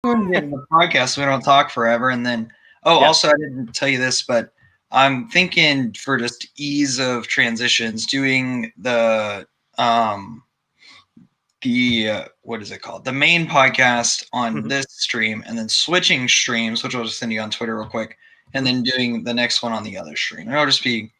Get in the podcast so we don't talk forever. And then, also, I didn't tell you this, but I'm thinking for just ease of transitions, doing the what is it called? The main podcast on this stream, and then switching streams, which I'll just send you on Twitter real quick, and then doing the next one on the other stream. It'll just be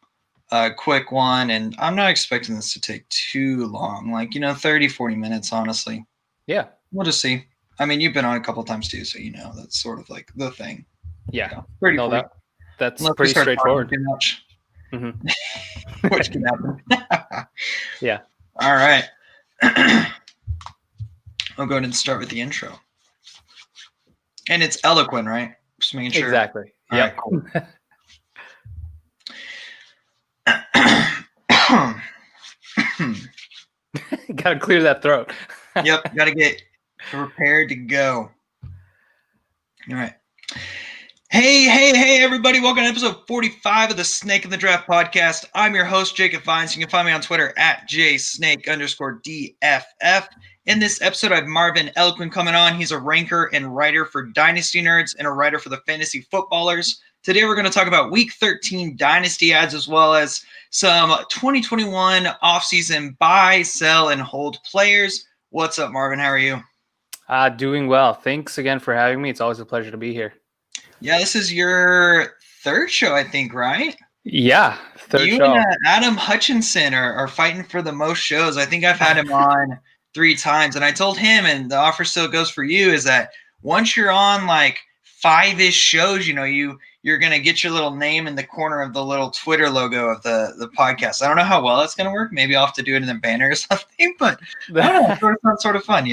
a quick one, and I'm not expecting this to take too long, 30, 40 minutes, honestly. Yeah. We'll just see. I mean, you've been on a couple times too, so that's sort of like the thing. Yeah. That's pretty straightforward. Too much. Which can happen. Yeah. All right. I'll go ahead and start with the intro. And it's Elequin, right? Just making sure. Exactly. Yeah. Cool. Gotta clear that throat. Yep. Gotta get prepared to go. All right. Hey, everybody. Welcome to episode 45 of the Snake in the Draft podcast. I'm your host, Jacob Vines. You can find me on Twitter at jsnake_DFF. In this episode, I have Marvin Elequin coming on. He's a ranker and writer for Dynasty Nerds and a writer for the Fantasy Footballers. Today, we're going to talk about Week 13 Dynasty ads, as well as some 2021 offseason buy, sell, and hold players. What's up, Marvin? How are you? Doing well. Thanks again for having me. It's always a pleasure to be here. Yeah, this is your third show, I think, right? Yeah, third show. You and Adam Hutchinson are fighting for the most shows. I think I've had him on 3 times, and I told him, and the offer still goes for you, is that once you're on like 5-ish shows, you're going to get your little name in the corner of the little Twitter logo of the podcast. I don't know how well that's going to work. Maybe I'll have to do it in the banner or something, but I don't know. It's sort of fun,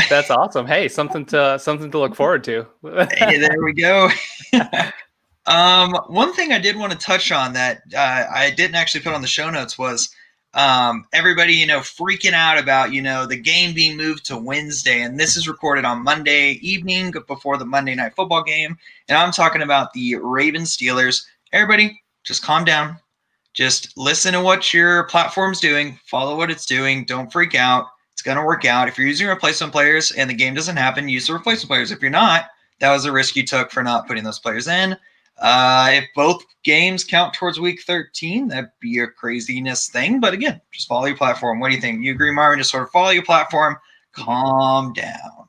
That's awesome. Hey, something to look forward to. Hey, there we go. One thing I did want to touch on that I didn't actually put on the show notes was everybody, freaking out about, the game being moved to Wednesday. And this is recorded on Monday evening before the Monday Night Football game. And I'm talking about the Ravens Steelers. Everybody, just calm down. Just listen to what your platform's doing. Follow what it's doing. Don't freak out. It's going to work out. If you're using replacement players and the game doesn't happen, use the replacement players. If you're not, that was a risk you took for not putting those players in. If both games count towards Week 13, that'd be a craziness thing. But again, just follow your platform. What do you think? You agree, Marvin? Just sort of follow your platform. Calm down.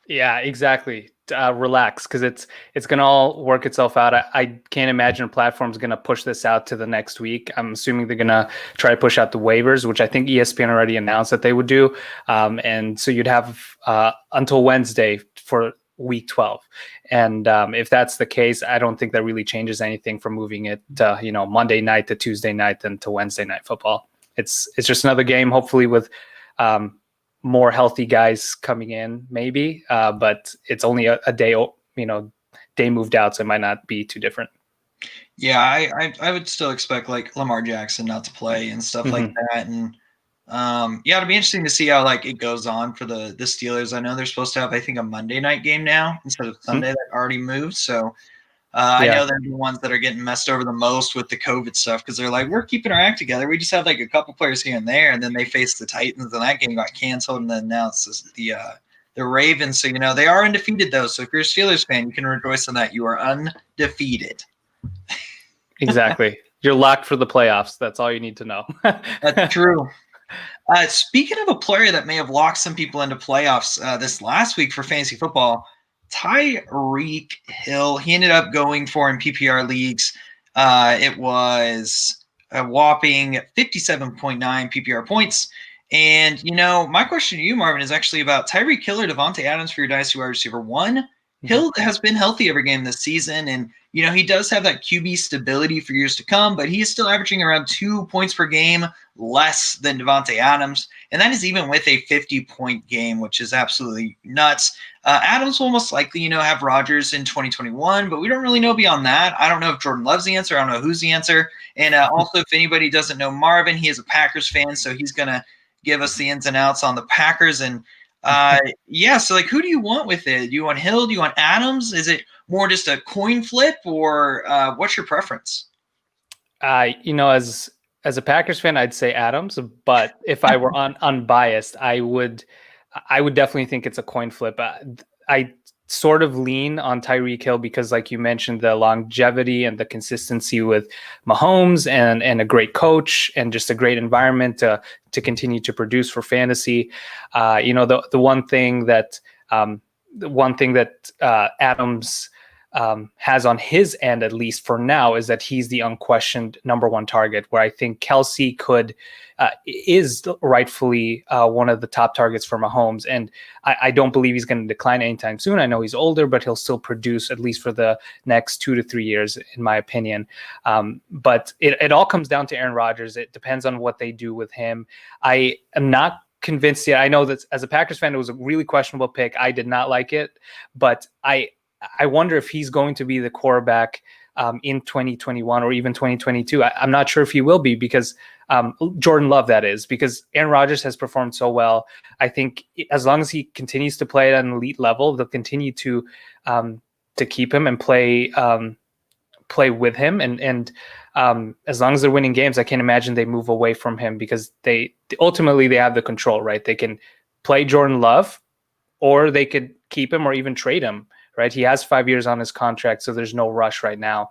Yeah, exactly. Relax, because it's going to all work itself out. I can't imagine a platform's going to push this out to the next week. I'm assuming they're going to try to push out the waivers, which I think ESPN already announced that they would do. And so you'd have until Wednesday for Week 12. And if that's the case, I don't think that really changes anything from moving it Monday night to Tuesday night and to Wednesday Night Football. It's just another game, hopefully with more healthy guys coming in, maybe, but it's only a day, day moved out, so it might not be too different. Yeah, I would still expect like Lamar Jackson not to play and stuff like that, and it'll be interesting to see how it goes on for the Steelers. I know they're supposed to have, I think, a Monday night game now instead of Sunday that already moved, so. I know they're the ones that are getting messed over the most with the COVID stuff because they're like, we're keeping our act together. We just have a couple players here and there, and then they faced the Titans, and that game got canceled, and then now it's the Ravens. So, they are undefeated, though. So if you're a Steelers fan, you can rejoice in that. You are undefeated. Exactly. You're locked for the playoffs. That's all you need to know. That's true. Speaking of a player that may have locked some people into playoffs this last week for fantasy football, Tyreek Hill, he ended up going for in PPR leagues. It was a whopping 57.9 PPR points. And, my question to you, Marvin, is actually about Tyreek Hill or Devontae Adams for your Dynasty wide receiver 1. Hill has been healthy every game this season, and, he does have that QB stability for years to come, but he is still averaging around 2 points per game less than Devontae Adams, and that is even with a 50-point game, which is absolutely nuts. Adams will most likely, have Rodgers in 2021, but we don't really know beyond that. I don't know if Jordan Love's the answer. I don't know who's the answer. And also, if anybody doesn't know Marvin, he is a Packers fan, so he's going to give us the ins and outs on the Packers. And so who do you want with it? Do you want Hill? Do you want Adams? Is it more just a coin flip, or what's your preference? As a Packers fan, I'd say Adams, but if I were unbiased, I would definitely think it's a coin flip. I sort of lean on Tyreek Hill because, like you mentioned, the longevity and the consistency with Mahomes and a great coach and just a great environment to continue to produce for fantasy. The one thing that Adams has on his end, at least for now, is that he's the unquestioned number one target, where I think Kelsey is rightfully one of the top targets for Mahomes. And I don't believe he's going to decline anytime soon. I know he's older, but he'll still produce at least for the next 2 to 3 years, in my opinion. But it all comes down to Aaron Rodgers. It depends on what they do with him. I am not convinced yet. I know that as a Packers fan, it was a really questionable pick. I did not like it, but I wonder if he's going to be the quarterback in 2021 or even 2022. I'm not sure if he will be, because Jordan Love, that is, because Aaron Rodgers has performed so well. I think as long as he continues to play at an elite level, they'll continue to keep him and play with him. And as long as they're winning games, I can't imagine they move away from him, because they ultimately have the control, right? They can play Jordan Love, or they could keep him or even trade him. Right, he has 5 years on his contract, so there's no rush right now.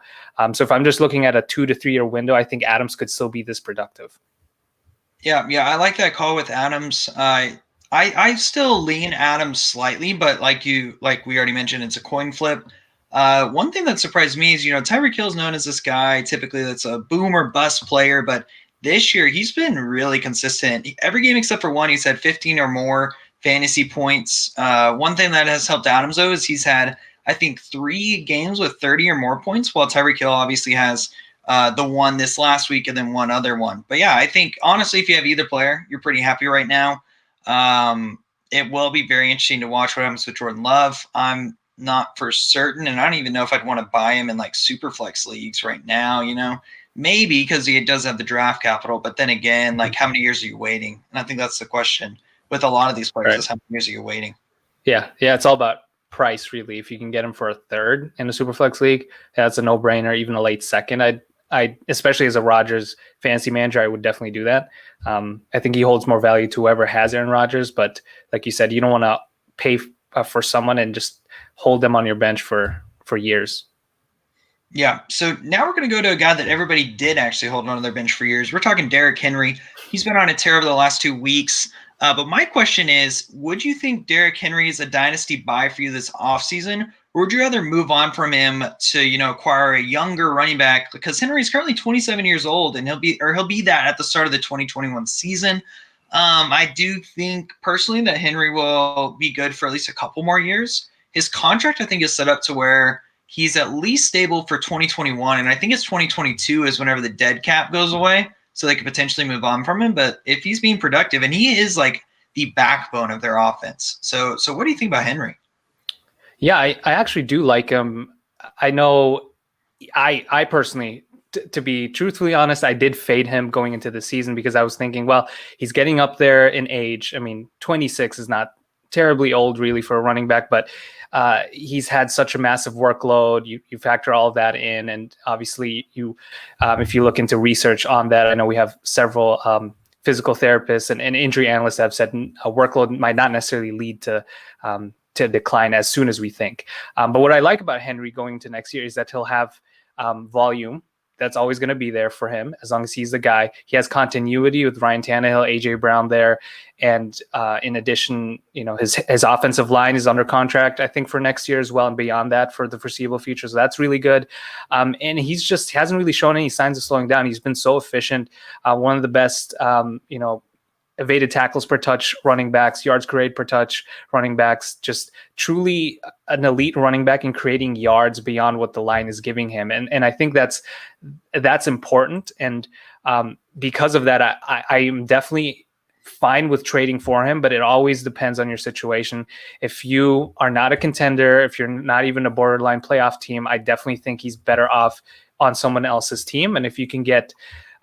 So if I'm just looking at a 2 to 3 year window, I think Adams could still be this productive. Yeah, I like that call with Adams. I still lean Adams slightly, but like we already mentioned, it's a coin flip. One thing that surprised me is, Tyreek Hill is known as this guy typically that's a boom or bust player, but this year he's been really consistent. Every game except for one, he's had 15 or more fantasy points. One thing that has helped Adams, though, is he's had, I think, 3 games with 30 or more points, while Tyreek Hill obviously has the one this last week and then one other one. But yeah, I think, honestly, if you have either player, you're pretty happy right now. It will be very interesting to watch what happens with Jordan Love. I'm not for certain, and I don't even know if I'd want to buy him in like super flex leagues right now, maybe because he does have the draft capital, but then again, like, how many years are you waiting? And I think that's the question with a lot of these players, right? Is how many years are you waiting? Yeah, it's all about price, really. If you can get him for a third in a Superflex league, that's a no-brainer. Even a late second, I especially as a Rodgers fantasy manager, I would definitely do that. I think he holds more value to whoever has Aaron Rodgers, but like you said, you don't want to pay for someone and just hold them on your bench for years. Yeah, so now we're going to go to a guy that everybody did actually hold on their bench for years. We're talking Derrick Henry. He's been on a tear over the last 2 weeks. But my question is, would you think Derrick Henry is a dynasty buy for you this offseason, or would you rather move on from him to, acquire a younger running back? Because Henry's currently 27 years old, and he'll be that at the start of the 2021 season. I do think personally that Henry will be good for at least a couple more years. His contract, I think, is set up to where he's at least stable for 2021, and I think it's 2022 is whenever the dead cap goes away. So they could potentially move on from him. But if he's being productive, and he is like the backbone of their offense. So what do you think about Henry? Yeah, I actually do like him. I know I personally, to be truthfully honest, I did fade him going into the season because I was thinking, well, he's getting up there in age. I mean, 26 is not terribly old really for a running back, but he's had such a massive workload. You factor all of that in, and obviously if you look into research on that, I know we have several physical therapists and injury analysts that have said a workload might not necessarily lead to decline as soon as we think. But what I like about Henry going into next year is that he'll have volume. That's always going to be there for him as long as he's the guy. He has continuity with Ryan Tannehill, AJ Brown there, and in addition, his offensive line is under contract, I think, for next year as well, and beyond that for the foreseeable future. So that's really good. And he hasn't really shown any signs of slowing down. He's been so efficient. One of the best, evaded tackles per touch running backs, yards created per touch running backs, just truly an elite running back in creating yards beyond what the line is giving him. And I think that's important. And because of that, I am definitely fine with trading for him, but it always depends on your situation. If you are not a contender, if you're not even a borderline playoff team, I definitely think he's better off on someone else's team. And if you can get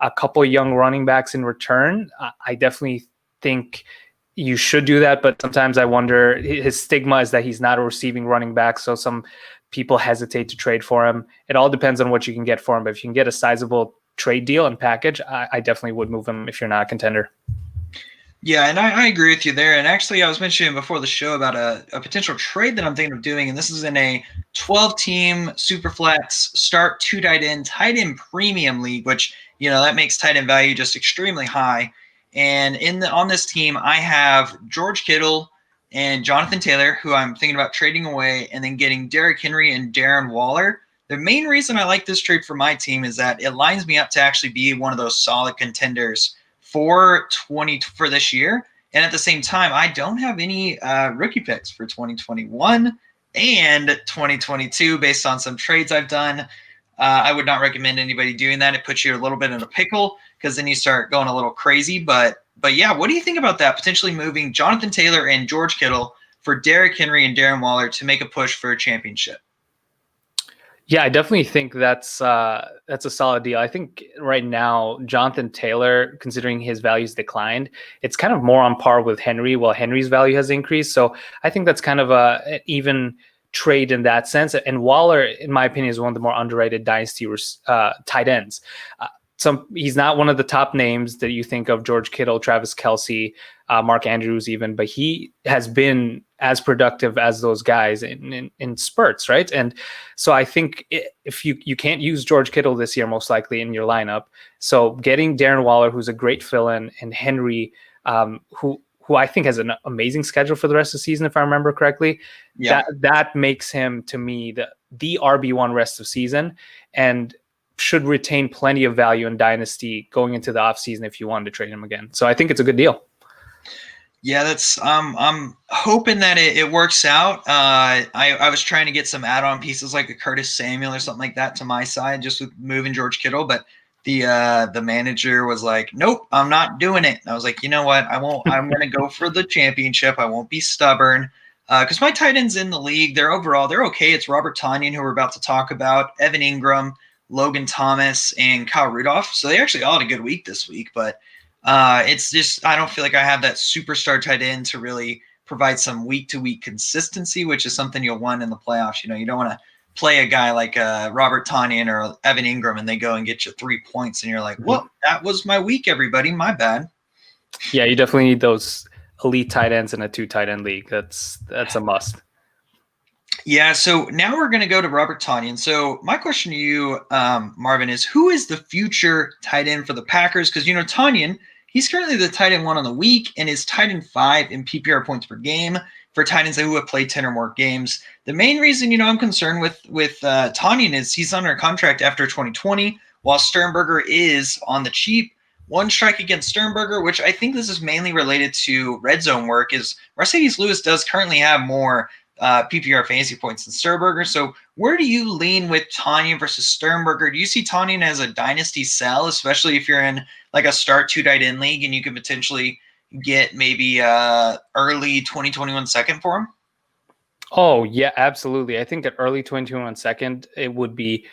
a couple young running backs in return, I definitely think you should do that. But sometimes I wonder, his stigma is that he's not a receiving running back, so some people hesitate to trade for him. It all depends on what you can get for him. But if you can get a sizable trade deal and package, I definitely would move him if you're not a contender. Yeah, and I agree with you there. And actually, I was mentioning before the show about a potential trade that I'm thinking of doing, and this is in a 12-team Superflex start two tight end premium league, which that makes tight end value just extremely high. And on this team, I have George Kittle and Jonathan Taylor, who I'm thinking about trading away, and then getting Derrick Henry and Darren Waller. The main reason I like this trade for my team is that it lines me up to actually be one of those solid contenders for this year. And at the same time, I don't have any rookie picks for 2021 and 2022 based on some trades I've done. I would not recommend anybody doing that. It puts you a little bit in a pickle because then you start going a little crazy. But yeah, what do you think about that? Potentially moving Jonathan Taylor and George Kittle for Derrick Henry and Darren Waller to make a push for a championship? Yeah, I definitely think that's a solid deal. I think right now, Jonathan Taylor, considering his values declined, it's kind of more on par with Henry, while Henry's value has increased. So I think that's kind of an even trade in that sense. And Waller, in my opinion, is one of the more underrated dynasty tight ends. He's not one of the top names that you think of: George Kittle, Travis Kelce, Mark Andrews, even, but he has been as productive as those guys in spurts, right? And so I think if you can't use George Kittle this year, most likely in your lineup, so getting Darren Waller, who's a great fill-in, and Henry, who I think has an amazing schedule for the rest of the season, if I remember correctly, that makes him, to me, the RB1 rest of season, and should retain plenty of value in Dynasty going into the offseason if you wanted to trade him again. So I think it's a good deal. Yeah, that's I'm hoping that it works out. I was trying to get some add-on pieces like a Curtis Samuel or something like that to my side, just with moving George Kittle, but the manager was like, "Nope, I'm not doing it." And I was like, "You know what? I won't. I'm going to go for the championship. I won't be stubborn." Because my tight ends in the league, they're okay. It's Robert Tonyan, who we're about to talk about, Evan Ingram, Logan Thomas, and Kyle Rudolph. So they actually all had a good week this week, but it's just I don't feel like I have that superstar tight end to really provide some week-to-week consistency, which is something you'll want in the playoffs. You don't want to play a guy like Robert Tonyan or Evan Ingram and they go and get you 3 points, and you're like, well, that was my week, everybody. My bad. Yeah, you definitely need those elite tight ends in a 2 tight end league. That's a must. Yeah, so now we're going to go to Robert Tonyan. So my question to you, Marvin, is who is the future tight end for the Packers? Because, Tonyan, he's currently the tight end 1 on the week and is tight end 5 in PPR points per game for tight ends who have played 10 or more games. The main reason, I'm concerned with Tonyan is he's under contract after 2020, while Sternberger is on the cheap. One strike against Sternberger, which I think this is mainly related to red zone work, is Mercedes Lewis does currently have more PPR fantasy points than Sternberger. So where do you lean with Tonyan versus Sternberger? Do you see Tonyan as a dynasty sell, especially if you're in like a start 2 tight end league and you could potentially get maybe early 2021 second for him? Oh, yeah, absolutely. I think at early 2021 second, it would be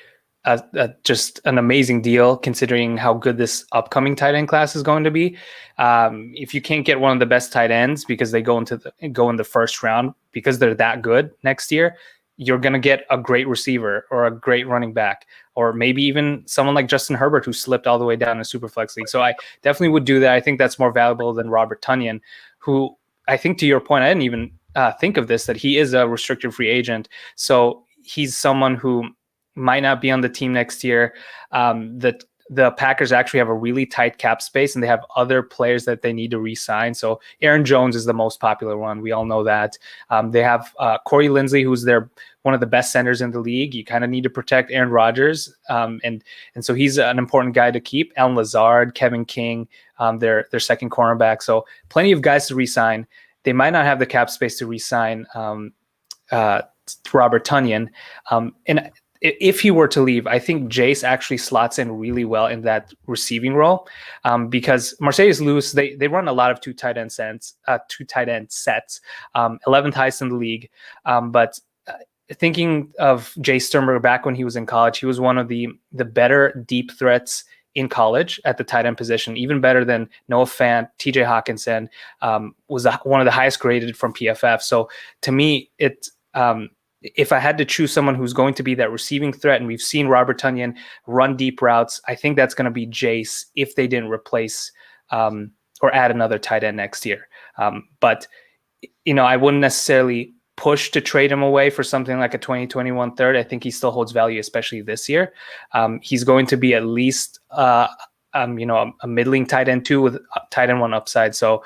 just an amazing deal considering how good this upcoming tight end class is going to be. If you can't get one of the best tight ends because they go in the first round because they're that good next year, you're going to get a great receiver or a great running back, or maybe even someone like Justin Herbert, who slipped all the way down in Superflex League. So I definitely would do that. I think that's more valuable than Robert Tonyan, who I think, to your point, I didn't even think of this, that he is a restricted free agent. So he's someone who might not be on the team next year. That the Packers actually have a really tight cap space and they have other players that they need to re-sign. So Aaron Jones is the most popular one. We all know that. They have Corey Linsley, who's one of the best centers in the league. You kind of need to protect Aaron Rodgers. And so he's an important guy to keep. Alan Lazard, Kevin King, their second cornerback. So plenty of guys to re-sign. They might not have the cap space to re-sign Robert Tonyan. And if he were to leave, I think Jace actually slots in really well in that receiving role, because Mercedes Lewis, they run a lot of 2 tight end sets, 11th highest in the league. But thinking of Jace Sternberger back when he was in college, he was one of the better deep threats in college at the tight end position, even better than Noah Fant, TJ Hawkinson, was one of the highest graded from PFF. So to me, if I had to choose someone who's going to be that receiving threat, and we've seen Robert Tonyan run deep routes, I think that's going to be Jace if they didn't replace or add another tight end next year. But I wouldn't necessarily push to trade him away for something like a 2021 third. I think he still holds value, especially this year. He's going to be at least a middling tight end 2 with tight end 1 upside. So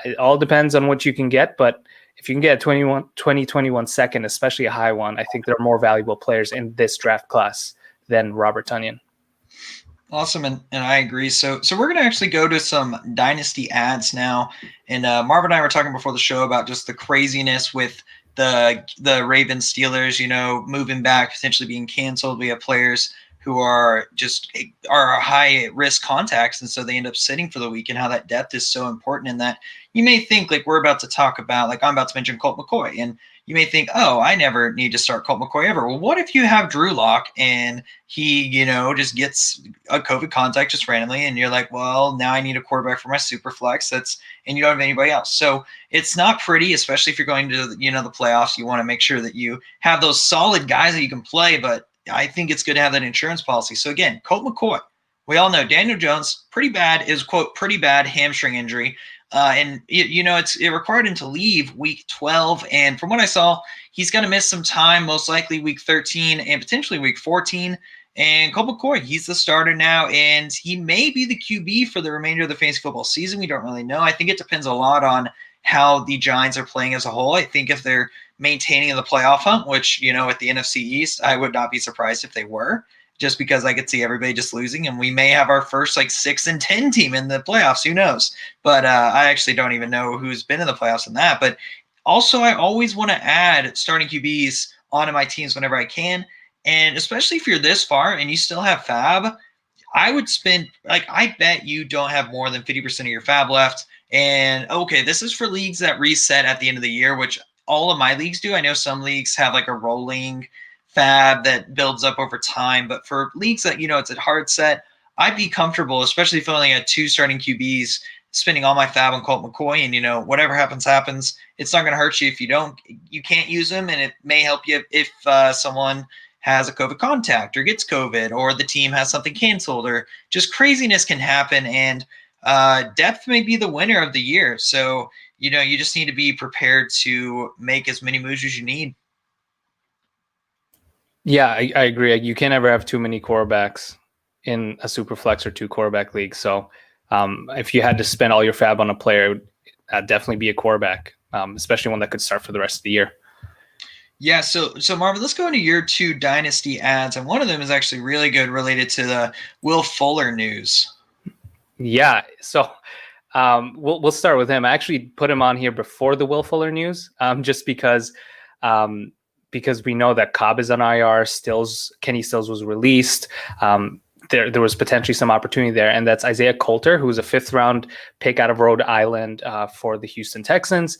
it all depends on what you can get. But if you can get a 2021 second, especially a high one, I think there are more valuable players in this draft class than Robert Tonyan. Awesome, and I agree. So we're going to actually go to some Dynasty ads now. And Marvin and I were talking before the show about just the craziness with the Ravens Steelers, moving back, potentially being canceled. We have players who are high risk contacts, and so they end up sitting for the week, and how that depth is so important. In that, you may think, like we're about to talk about, like I'm about to mention Colt McCoy, and you may think, oh, I never need to start Colt McCoy ever. Well, what if you have Drew Lock and he, just gets a COVID contact just randomly, and you're like, well, now I need a quarterback for my super flex. And you don't have anybody else. So it's not pretty, especially if you're going to, the playoffs. You want to make sure that you have those solid guys that you can play, but I think it's good to have that insurance policy. So again, Colt McCoy, we all know Daniel Jones, pretty bad hamstring injury. And it required him to leave week 12. And from what I saw, he's going to miss some time, most likely week 13 and potentially week 14. And Colt McCoy, he's the starter now, and he may be the QB for the remainder of the fantasy football season. We don't really know. I think it depends a lot on how the Giants are playing as a whole. I think if they're maintaining the playoff hunt, which, at the NFC East, I would not be surprised if they were, just because I could see everybody just losing, and we may have our first 6-10 team in the playoffs. Who knows? But I actually don't even know who's been in the playoffs in that. But also, I always want to add starting QBs onto my teams whenever I can. And especially if you're this far and you still have fab, I would spend, I bet you don't have more than 50% of your fab left. And okay, this is for leagues that reset at the end of the year, which all of my leagues do. I know some leagues have a rolling fab that builds up over time, but for leagues that, it's a hard set, I'd be comfortable, especially if I only had 2 starting QBs, spending all my fab on Colt McCoy, and whatever happens. It's not going to hurt you if you can't use them, and it may help you if someone has a COVID contact or gets COVID, or the team has something canceled, or just craziness can happen. And depth may be the winner of the year. So, you just need to be prepared to make as many moves as you need. Yeah, I agree. You can't ever have too many quarterbacks in a super flex or 2 quarterback league. So if you had to spend all your fab on a player, it would definitely be a quarterback, especially one that could start for the rest of the year. Yeah, so Marvin, let's go into your 2 Dynasty ads, and one of them is actually really good, related to the Will Fuller news. Yeah, so we'll start with him. I actually put him on here before the Will Fuller news, just because we know that Cobb is on IR. Kenny Stills was released. There was potentially some opportunity there, and that's Isaiah Coulter, who was a 5th round pick out of Rhode Island for the Houston Texans.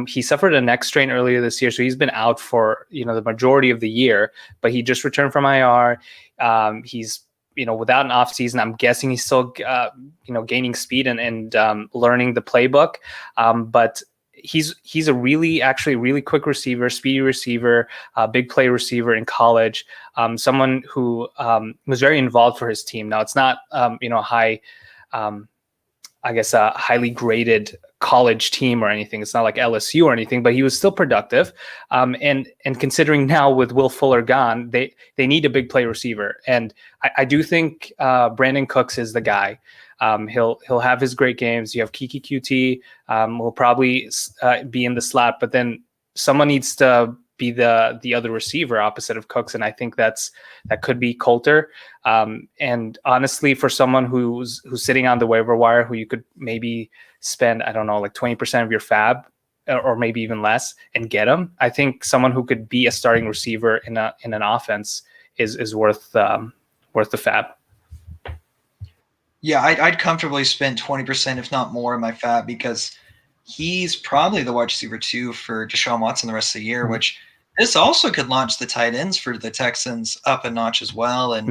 He suffered a neck strain earlier this year, so he's been out for the majority of the year, but he just returned from IR. He's without an off season. I'm guessing he's still gaining speed and learning the playbook, but he's a really quick receiver, speedy receiver, big play receiver in college. Someone who was very involved for his team. Now it's not high, a highly graded college team or anything. It's not like LSU or anything, but he was still productive. And considering now with Will Fuller gone, they need a big play receiver. And I do think Brandon Cooks is the guy. He'll have his great games. You have Kiki QT, will probably be in the slot, but then someone needs to be the other receiver opposite of Cooks, and I think that could be Coulter. And honestly, for someone who's sitting on the waiver wire, who you could maybe spend 20% of your fab, or maybe even less, and get him, I think someone who could be a starting receiver in an offense is worth the fab. Yeah, I'd comfortably spend 20%, if not more, in my fab, because he's probably the wide receiver 2 for Deshaun Watson the rest of the year, which this also could launch the tight ends for the Texans up a notch as well. And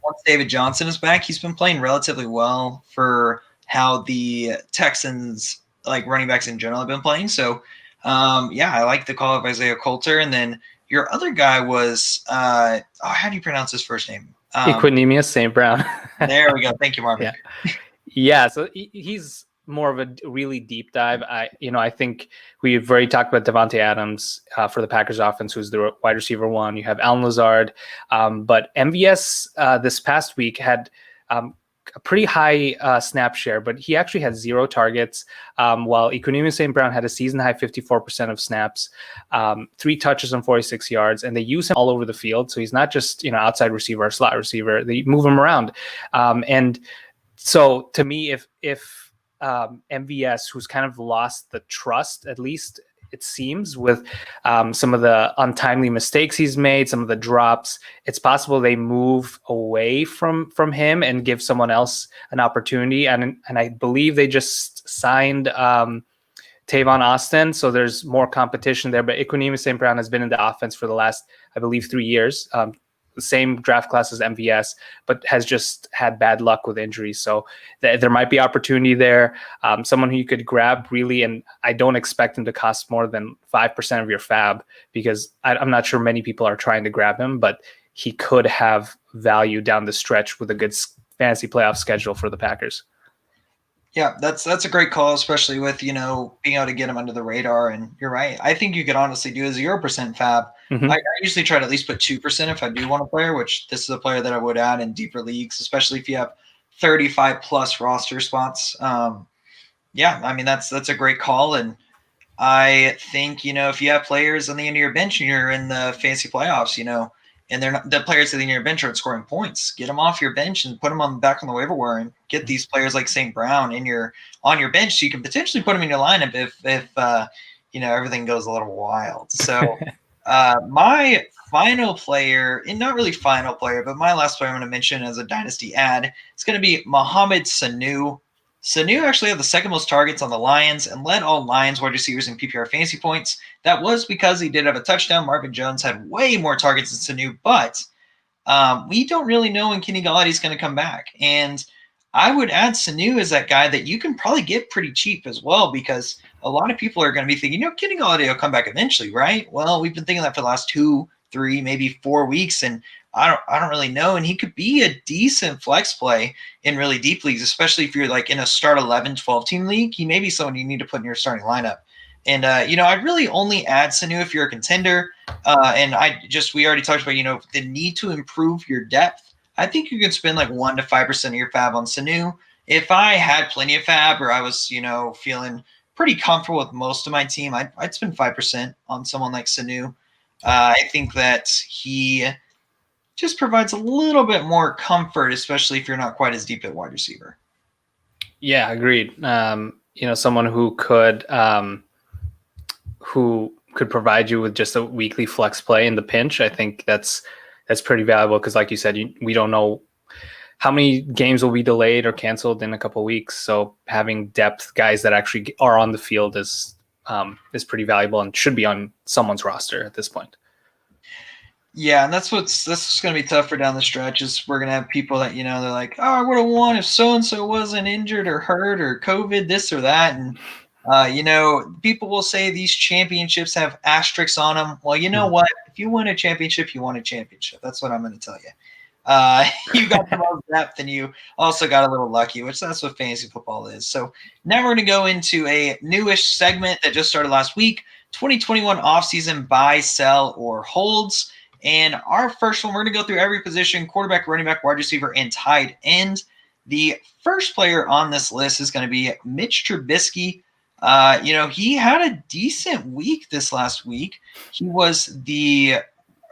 once David Johnson is back, he's been playing relatively well for how the Texans, running backs in general, have been playing. So, I like the call of Isaiah Coulter. And then your other guy was, how do you pronounce his first name? Equinemius St. Brown. There we go. Thank you, Marvin. Yeah. So he's more of a really deep dive, I think we've already talked about Devontae Adams for the Packers offense, who's the wide receiver one. You have Allen Lazard, but MVS this past week had a pretty high snap share, but he actually had 0 targets, while Equanimeous St. Brown had a season-high 54% of snaps, 3 touches on 46 yards, and they use him all over the field. So he's not just outside receiver or slot receiver. They move him around. And so to me, if MVS, who's kind of lost the trust, at least it seems, with some of the untimely mistakes he's made, some of the drops, it's possible they move away from him and give someone else an opportunity. And I believe they just signed Tavon Austin, so there's more competition there. But Equanimeous St. Brown has been in the offense for the last, I believe, 3 years. The same draft class as MVS, but has just had bad luck with injuries. So there might be opportunity there. Someone who you could grab really, and I don't expect him to cost more than 5% of your fab, because I'm not sure many people are trying to grab him, but he could have value down the stretch with a good fantasy playoff schedule for the Packers. Yeah, that's a great call, especially with, being able to get him under the radar. And you're right. I think you could honestly do a 0% fab. Mm-hmm. I usually try to at least put 2% if I do want a player, which this is a player that I would add in deeper leagues, especially if you have 35 plus roster spots. Yeah, I mean, that's a great call. And I think, if you have players on the end of your bench and you're in the fantasy playoffs, and they're not, the players at the end of your bench aren't scoring points, get them off your bench and put them back on the waiver wire, and get these players like St. Brown on your bench, so you can potentially put them in your lineup if everything goes a little wild. So my final player, and not really final player, but my last player I'm going to mention as a dynasty ad, it's going to be Mohamed Sanu. Sanu actually had the second most targets on the Lions and led all Lions wide receivers in PPR fantasy points. That was because he did have a touchdown. Marvin Jones had way more targets than Sanu, but we don't really know when Kenny Galladay is going to come back. And I would add Sanu as that guy that you can probably get pretty cheap as well, because a lot of people are going to be thinking, Kenny Galladay will come back eventually, right? Well, we've been thinking that for the last 2, 3, maybe 4 weeks, and I don't really know. And he could be a decent flex play in really deep leagues, especially if you're like in a start 11, 12 team league. He may be someone you need to put in your starting lineup. And, I'd really only add Sanu if you're a contender. And we already talked about, the need to improve your depth. I think you can spend like 1 to 5% of your fab on Sanu. If I had plenty of fab, or I was, feeling pretty comfortable with most of my team, I'd spend 5% on someone like Sanu. I think that he just provides a little bit more comfort, especially if you're not quite as deep at wide receiver. Yeah, agreed. Someone who could provide you with just a weekly flex play in the pinch. I think that's pretty valuable, because like you said, we don't know how many games will be delayed or canceled in a couple of weeks. So having depth guys that actually are on the field is pretty valuable and should be on someone's roster at this point. Yeah, and that's what's going to be tough for down the stretch, is we're going to have people that, they're like, oh, I would have won if so-and-so wasn't injured or hurt or COVID, this or that. And, people will say these championships have asterisks on them. Well, you know what? If you win a championship, you won a championship. That's what I'm going to tell you. You got the most depth, and you also got a little lucky, which that's what fantasy football is. So now we're going to go into a newish segment that just started last week, 2021 offseason buy, sell, or holds. And our first one, we're going to go through every position: quarterback, running back, wide receiver, and tight end. The first player on this list is going to be Mitch Trubisky. He had a decent week this last week. He was the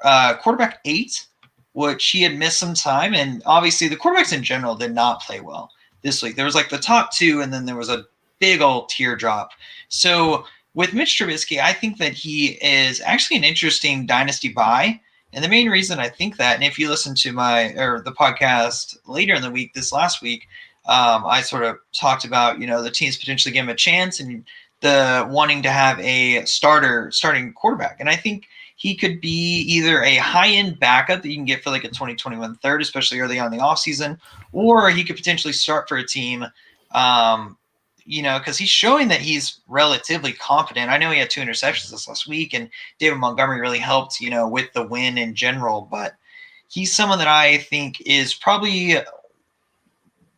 quarterback 8, which he had missed some time. And obviously the quarterbacks in general did not play well this week. There was like the top 2, and then there was a big old teardrop. So with Mitch Trubisky, I think that he is actually an interesting dynasty buy. And the main reason I think that, and if you listen to the podcast later in the week, this last week, I sort of talked about, the teams potentially give him a chance and the wanting to have a starting quarterback. And I think he could be either a high-end backup that you can get for like a 2021 third, especially early on in the offseason, or he could potentially start for a team, because he's showing that he's relatively competent. I know he had 2 interceptions this last week, and David Montgomery really helped, with the win in general. But he's someone that I think is probably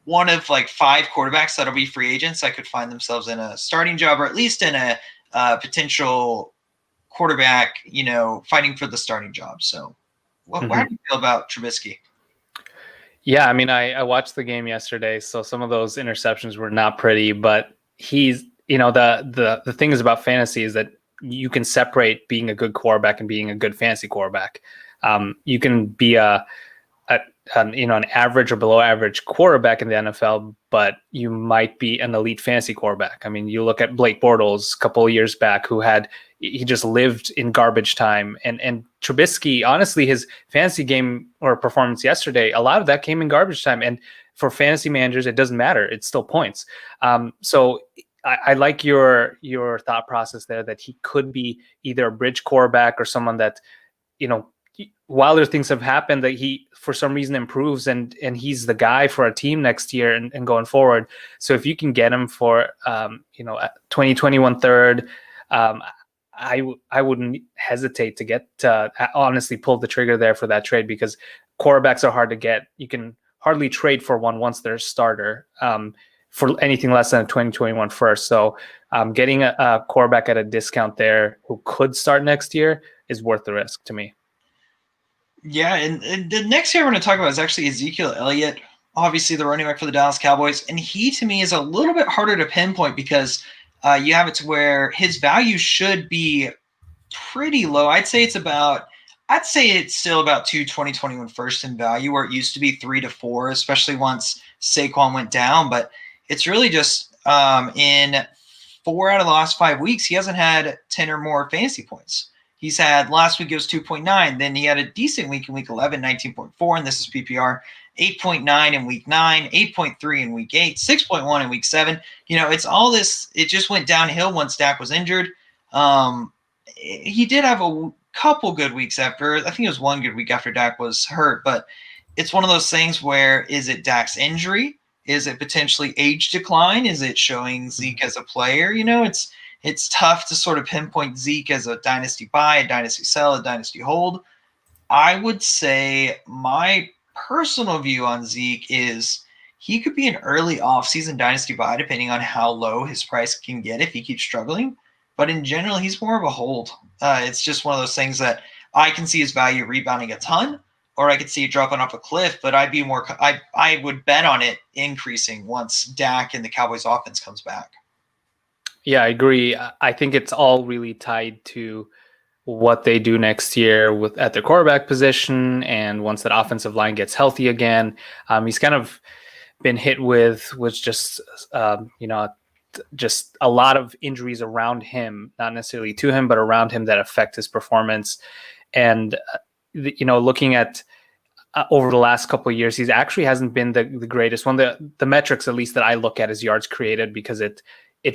one of like 5 quarterbacks that'll be free agents that could find themselves in a starting job, or at least in a potential quarterback, fighting for the starting job. So how do you feel about Trubisky? Yeah, I mean, I watched the game yesterday, so some of those interceptions were not pretty, but he's, the thing is about fantasy is that you can separate being a good quarterback and being a good fantasy quarterback. You can be an average or below average quarterback in the NFL, but you might be an elite fantasy quarterback. I mean, you look at Blake Bortles a couple of years back, he just lived in garbage time, and Trubisky, honestly, his fantasy game or performance yesterday, a lot of that came in garbage time. And for fantasy managers, it doesn't matter; it's still points. So I like your thought process there that he could be either a bridge quarterback or someone that, while other things have happened, that he for some reason improves and he's the guy for a team next year and going forward. So if you can get him for 2021 third, I wouldn't hesitate to get honestly pull the trigger there for that trade, because quarterbacks are hard to get. You can hardly trade for one once they're a starter for anything less than a 2021 first. So getting a quarterback at a discount there who could start next year is worth the risk to me. Yeah, and the next year we're going to talk about is actually Ezekiel Elliott, obviously the running back for the Dallas Cowboys. And he, to me, is a little bit harder to pinpoint because you have it to where his value should be pretty low. I'd say it's still about 2 2021 first in value, where it used to be 3 to 4, especially once Saquon went down. But it's really just in 4 out of the last 5 weeks, he hasn't had 10 or more fantasy points. He's had, last week it was 2.9. Then he had a decent week in week 11, 19.4, and this is PPR, 8.9 in week 9, 8.3 in week 8, 6.1 in week 7. It's all this. It just went downhill once Dak was injured. He did have a couple good weeks after. I think it was one good week after Dak was hurt, but it's one of those things where, is it Dak's injury? Is it potentially age decline? Is it showing Zeke as a player? It's tough to sort of pinpoint Zeke as a dynasty buy, a dynasty sell, a dynasty hold. I would say my personal view on Zeke is he could be an early offseason dynasty buy depending on how low his price can get if he keeps struggling. But in general, he's more of a hold. It's just one of those things that I can see his value rebounding a ton, or I could see it dropping off a cliff. But I would bet on it increasing once Dak and the Cowboys offense comes back. Yeah, I agree. I think it's all really tied to what they do next year at their quarterback position, and once that offensive line gets healthy again. He's kind of been hit with just just a lot of injuries around him, not necessarily to him, but around him that affect his performance. And looking at over the last couple of years, he's actually hasn't been the greatest. One of the metrics, at least that I look at, is yards created, because it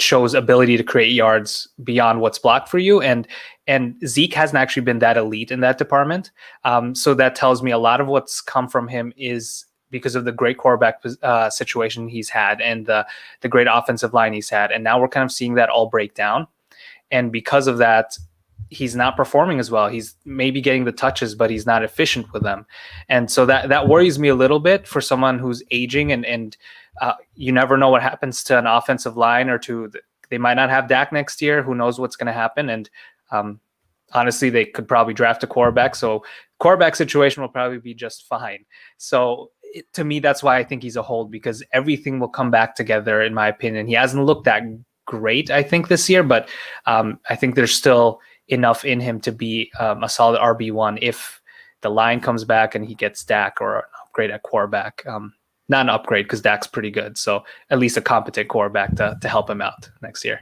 shows ability to create yards beyond what's blocked for you. And Zeke hasn't actually been that elite in that department. So that tells me a lot of what's come from him is because of the great quarterback situation he's had and the great offensive line he's had. And now we're kind of seeing that all break down. And because of that, he's not performing as well. He's maybe getting the touches, but he's not efficient with them. And so that worries me a little bit for someone who's aging, and you never know what happens to an offensive line, or they might not have Dak next year. Who knows what's going to happen? And honestly, they could probably draft a quarterback. So quarterback situation will probably be just fine. So to me, that's why I think he's a hold, because everything will come back together, in my opinion. He hasn't looked that great, I think, this year, but I think there's still enough in him to be a solid RB1 if the line comes back and he gets Dak or an upgrade at quarterback. Not an upgrade, because Dak's pretty good. So at least a competent quarterback to help him out next year.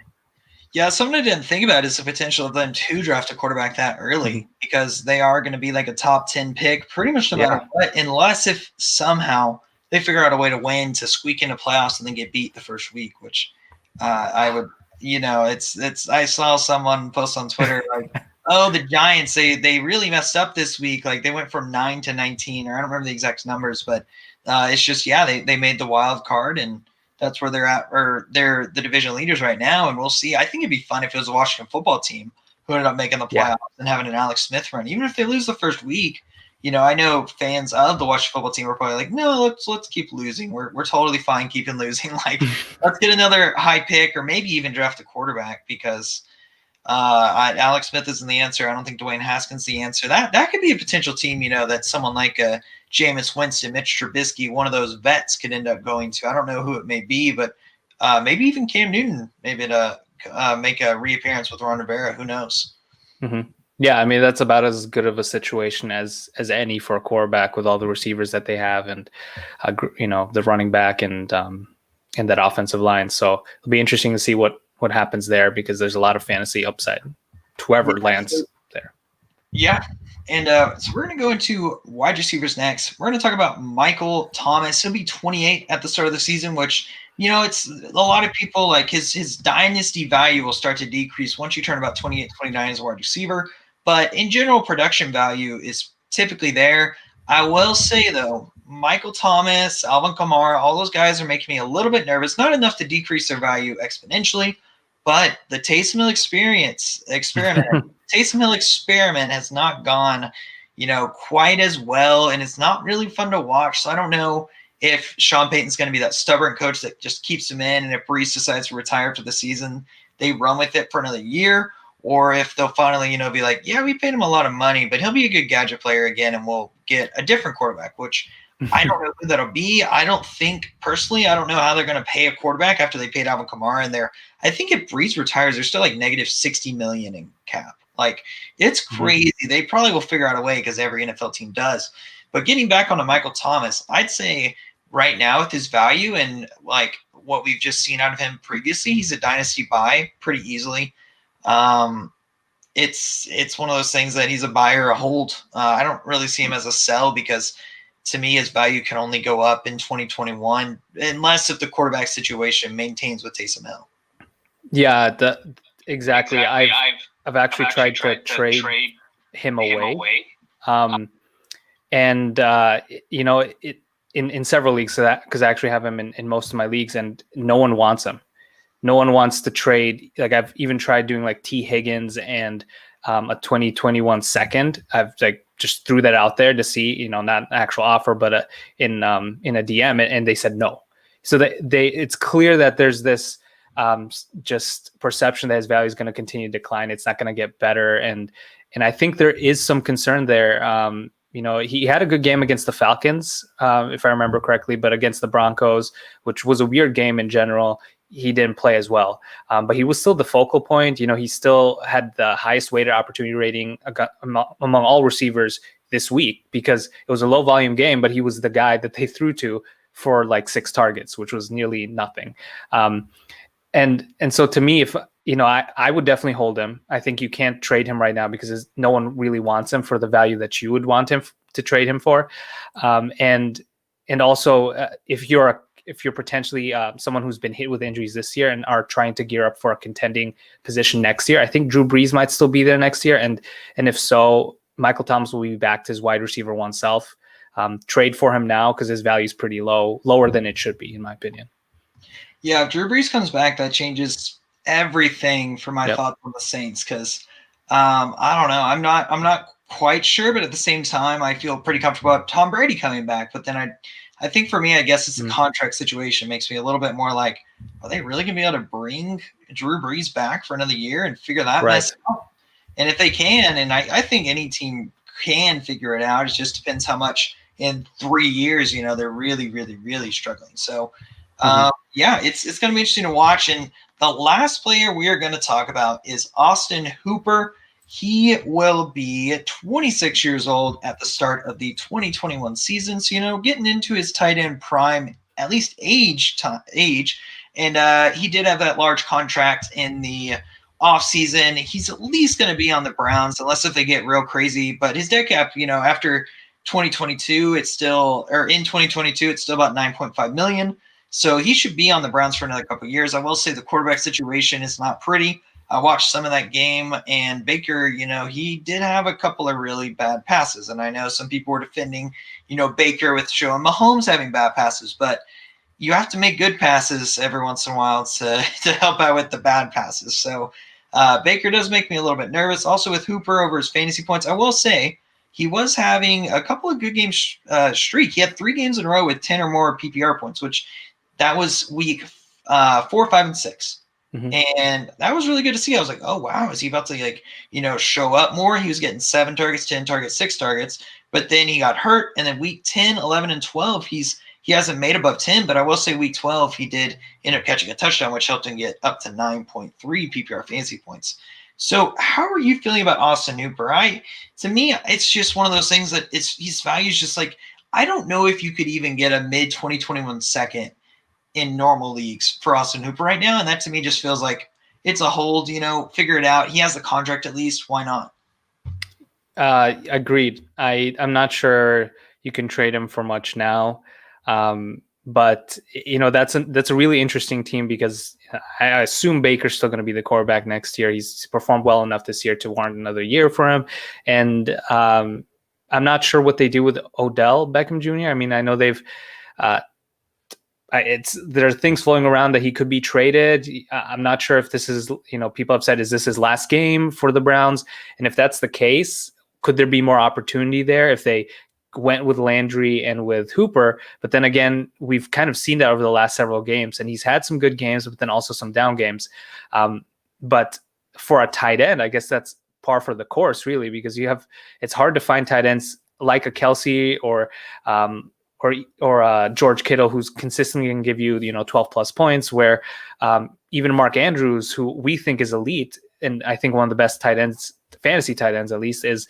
Yeah, something I didn't think about is the potential of them to draft a quarterback that early, because they are going to be like a top 10 pick pretty much no matter what, unless if somehow they figure out a way to win, to squeak into playoffs and then get beat the first week, which I would, I saw someone post on Twitter like, oh, the Giants, they really messed up this week. Like they went from 9 to 19, or I don't remember the exact numbers, but it's just, they made the wild card, and that's where they're at, or they're the division leaders right now. And we'll see. I think it'd be fun if it was a Washington football team who ended up making the playoffs and having an Alex Smith run. Even if they lose the first week, I know fans of the Washington football team are probably like, no, let's keep losing. We're totally fine keeping losing. Like, let's get another high pick or maybe even draft a quarterback because Alex Smith isn't the answer. I don't think Dwayne Haskins the answer. That could be a potential team, that someone like Jameis Winston, Mitch Trubisky, one of those vets could end up going to. I don't know who it may be, but maybe even Cam Newton, maybe to make a reappearance with Ron Rivera. Who knows? Mm-hmm. Yeah, I mean, that's about as good of a situation as any for a quarterback with all the receivers that they have and, the running back and that offensive line. So it'll be interesting to see what happens there because there's a lot of fantasy upside to whoever lands there. Yeah. And so we're going to go into wide receivers next. We're going to talk about Michael Thomas. He'll be 28 at the start of the season, which, it's a lot of people like his dynasty value will start to decrease once you turn about 28, 29 as a wide receiver. But in general, production value is typically there. I will say, though, Michael Thomas, Alvin Kamara, all those guys are making me a little bit nervous. Not enough to decrease their value exponentially, but the Taysom Hill Taysom Hill experiment has not gone, quite as well, and it's not really fun to watch. So I don't know if Sean Payton's going to be that stubborn coach that just keeps him in, and if Brees decides to retire after the season, they run with it for another year, or if they'll finally, be like, yeah, we paid him a lot of money, but he'll be a good gadget player again, and we'll get a different quarterback, which I don't know who that'll be. I don't know how they're going to pay a quarterback after they paid Alvin Kamara, and I think if Brees retires, they're still like negative $60 million in cap. Like, it's crazy. Mm-hmm. They probably will figure out a way because every NFL team does. But getting back onto Michael Thomas, I'd say right now with his value and like what we've just seen out of him previously, he's a dynasty buy pretty easily. It's one of those things that he's a buy or a hold. I don't really see him as a sell because to me, his value can only go up in 2021 unless if the quarterback situation maintains with Taysom Hill. Yeah, exactly. I've actually tried to trade him away. In several leagues, because I actually have him in most of my leagues, and no one wants him. No one wants to trade. Like, I've even tried doing like T. Higgins and a 2021 second. I've like just threw that out there to see, not an actual offer, but in a DM, and they said no. So it's clear that there's this just perception that his value is going to continue to decline. It's not going to get better, and I think there is some concern there. He had a good game against the Falcons, if I remember correctly, but against the Broncos, which was a weird game in general, he didn't play as well. But he was still the focal point. He still had the highest weighted opportunity rating among all receivers this week because it was a low volume game, but he was the guy that they threw to for like 6 targets, which was nearly nothing. And so to me, if I would definitely hold him. I think you can't trade him right now because no one really wants him for the value that you would want him to trade him for. And also if you're potentially someone who's been hit with injuries this year and are trying to gear up for a contending position next year, I think Drew Brees might still be there next year. And if so, Michael Thomas will be back to his wide receiver one self. Trade for him now because his value is pretty lower than it should be, in my opinion. Yeah, if Drew Brees comes back, that changes everything for my thoughts on the Saints because I don't know. I'm not quite sure, but at the same time, I feel pretty comfortable about Tom Brady coming back. But then I think for me, I guess it's the contract situation makes me a little bit more like, are they really going to be able to bring Drew Brees back for another year and figure that mess out? And if they can, and I think any team can figure it out, it just depends how much in 3 years, they're really, really, really struggling. So, it's going to be interesting to watch. And the last player we are going to talk about is Austin Hooper. He will be 26 years old at the start of the 2021 season. So, getting into his tight end prime, at least age. And he did have that large contract in the offseason. He's at least going to be on the Browns, unless if they get real crazy. But his dead cap, after 2022, in 2022, it's still about $9.5 million. So he should be on the Browns for another couple of years. I will say the quarterback situation is not pretty. I watched some of that game, and Baker, he did have a couple of really bad passes. And I know some people were defending, Baker with showing Mahomes having bad passes, but you have to make good passes every once in a while to help out with the bad passes. So Baker does make me a little bit nervous. Also with Hooper over his fantasy points, I will say he was having a couple of good games streak. He had 3 games in a row with 10 or more PPR points, which that was week 4, 5, and 6. And that was really good to see. I was like, oh, wow, is he about to show up more? He was getting 7 targets, 10 targets, 6 targets, but then he got hurt. And then week 10, 11, and 12, he hasn't made above 10, but I will say week 12, he did end up catching a touchdown, which helped him get up to 9.3 PPR fantasy points. So how are you feeling about Austin Hooper? To me, it's just one of those things that his value is just like, I don't know if you could even get a mid-2021 second in normal leagues for Austin Hooper right now. And that to me just feels like it's a hold, figure it out. He has the contract at least. Why not? Agreed. I'm not sure you can trade him for much now. But that's a really interesting team because I assume Baker's still going to be the quarterback next year. He's performed well enough this year to warrant another year for him. And I'm not sure what they do with Odell Beckham Jr. I mean, I know there are things flowing around that he could be traded. I'm not sure if this is, people have said, is this his last game for the Browns? And if that's the case, could there be more opportunity there if they went with Landry and with Hooper? But then again, we've kind of seen that over the last several games, and he's had some good games, but then also some down games. But for a tight end, I guess that's par for the course, really, because it's hard to find tight ends like a Kelsey or George Kittle, who's consistently going to give you 12 plus points, where even Mark Andrews, who we think is elite, and I think one of the best tight ends, fantasy tight ends at least, is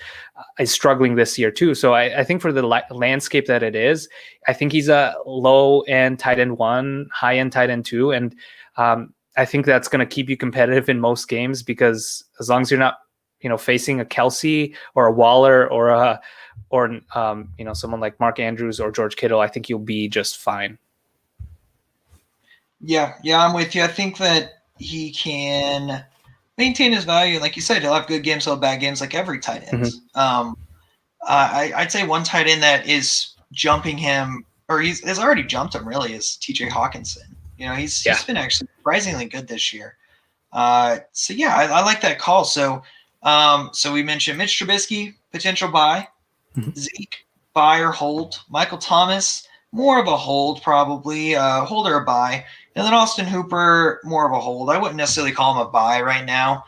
struggling this year too. So I think for the landscape that it is, I think he's a low end tight end 1, high end tight end 2, and I think that's going to keep you competitive in most games, because as long as you're not facing a Kelsey or a Waller or someone like Mark Andrews or George Kittle, I think you'll be just fine. Yeah, I'm with you. I think that he can maintain his value. Like you said, he'll have good games, he'll have bad games, like every tight end. I'd say one tight end that is jumping him, or has already jumped him, really, is TJ Hawkinson. He's been actually surprisingly good this year. I like that call. So we mentioned Mitch Trubisky, potential buy. Zeke, buy or hold. Michael Thomas, more of a hold, probably. Hold or a buy. And then Austin Hooper, more of a hold. I wouldn't necessarily call him a buy right now,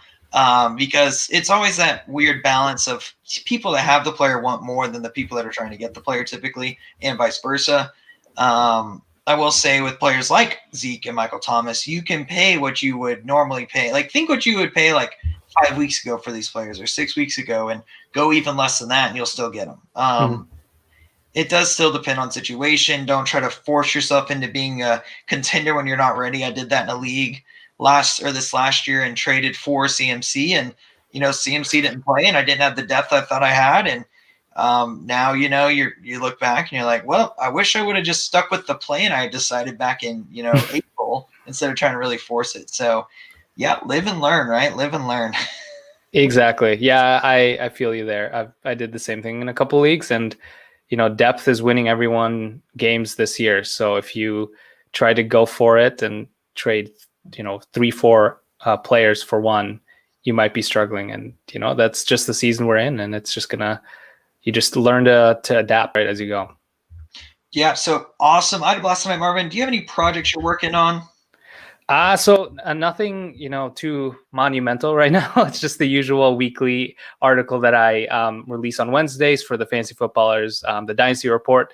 because it's always that weird balance of people that have the player want more than the people that are trying to get the player typically, and vice versa. I will say with players like Zeke and Michael Thomas, you can pay what you would normally pay. Like, think what you would pay like 5 weeks ago for these players, or 6 weeks ago, and go even less than that, and you'll still get them. It does still depend on situation. Don't try to force yourself into being a contender when you're not ready. I did that in a league this last year and traded for CMC, and CMC didn't play, and I didn't have the depth I thought I had, and now you look back and you're like, well, I wish I would have just stuck with the plan I decided back in April instead of trying to really force it. So yeah, live and learn, right? Live and learn. Exactly. Yeah, I feel you there. I did the same thing in a couple leagues, and depth is winning everyone games this year. So if you try to go for it and trade 3-4 players for one, you might be struggling, and that's just the season we're in, and it's just you just learn to adapt right as you go. Yeah, so awesome. I had a blast tonight, Marvin. Do you have any projects you're working on? So nothing, too monumental right now. It's just the usual weekly article that I release on Wednesdays for the Fantasy Footballers, the Dynasty Report,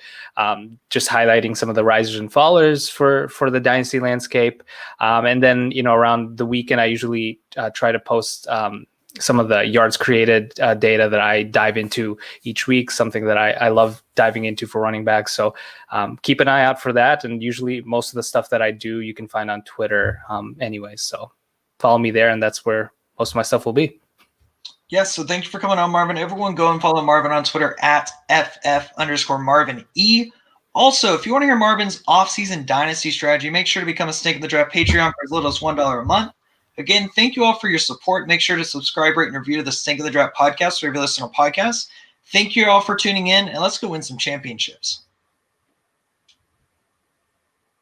just highlighting some of the risers and fallers for the Dynasty landscape. And then, around the weekend, I usually try to post some of the yards created data that I dive into each week, something that I love diving into for running backs. So keep an eye out for that. And usually most of the stuff that I do, you can find on Twitter anyways. So follow me there, and that's where most of my stuff will be. Yes, so thank you for coming on, Marvin. Everyone go and follow Marvin on Twitter at @FF_MarvinE. Also, if you want to hear Marvin's off-season Dynasty strategy, make sure to become a Stake in the Draft Patreon for as little as $1 a month. Again, thank you all for your support. Make sure to subscribe, rate, and review to the Stink of the Draft podcast wherever you listen to podcasts. Thank you all for tuning in, and let's go win some championships.